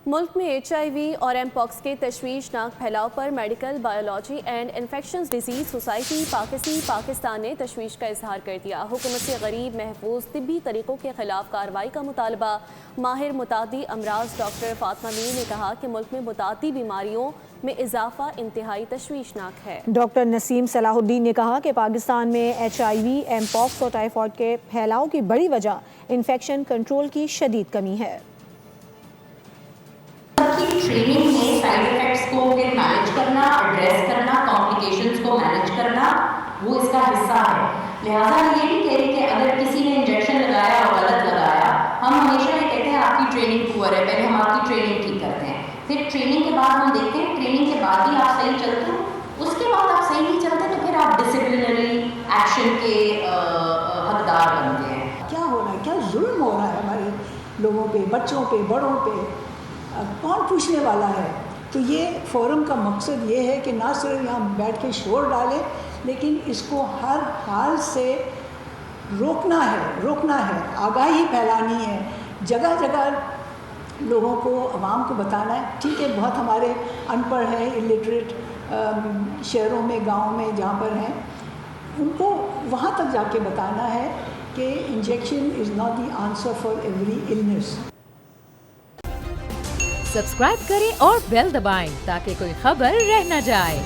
ملک میں HIV اور M پاکس کے تشویشناک پھیلاؤ پر medical biology and infections disease society Pakistan نے تشویش کا اظہار کر دیا۔ حکومت سے غریب محفوظ طبی طریقوں کے خلاف کارروائی کا مطالبہ۔ ماہر متعدی امراض ڈاکٹر فاطمہ میر نے کہا کہ ملک میں متعدی بیماریوں میں اضافہ انتہائی تشویشناک ہے۔ ڈاکٹر نسیم صلاح الدین نے کہا کہ پاکستان میں HIV، ایم پاکس اور ٹائیفائڈ کے پھیلاؤ کی بڑی وجہ انفیکشن کنٹرول کی شدید کمی ہے۔ ٹریننگ میں سائیڈ ایفیکٹس کو پھر مینیج کرنا، ایڈریس کرنا، کمپلیکیشنز کو مینیج کرنا وہ اس کا حصہ ہے۔ لہٰذا یہ نہیں کہہ رہی کہ اگر کسی نے انجیکشن لگایا اور غلط لگایا، ہم ہمیشہ یہ کہتے ہیں آپ کی ٹریننگ پور ہے، پہلے ہم آپ کی ٹریننگ ٹھیک کرتے ہیں، پھر ٹریننگ کے بعد ہم دیکھتے ہیں ٹریننگ کے بعد بھی آپ صحیح چلتے ہیں، اس کے بعد آپ صحیح نہیں چلتے تو پھر آپ ڈسپلنری ایکشن کے حقدار بنتے ہیں۔ کیا ہو رہا ہے، کیا ظلم ہو رہا ہے ہمارے لوگوں پہ، بچوں پہ، بڑوں پہ، کون پوچھنے والا ہے؟ تو یہ فورم کا مقصد یہ ہے کہ نہ صرف یہاں بیٹھ کے شور ڈالیں، لیکن اس کو ہر حال سے روکنا ہے، آگاہی پھیلانی ہے، جگہ جگہ لوگوں کو، عوام کو بتانا ہے۔ ٹھیک ہے، بہت ہمارے ان پڑھ ہیں، الٹریٹ شہروں میں، گاؤں میں جہاں پر ہیں، ان کو وہاں تک جا کے بتانا ہے کہ injection is not the answer for every illness. Subscribe کریں اور بیل دبائیں تاکہ کوئی خبر رہ نہ جائے۔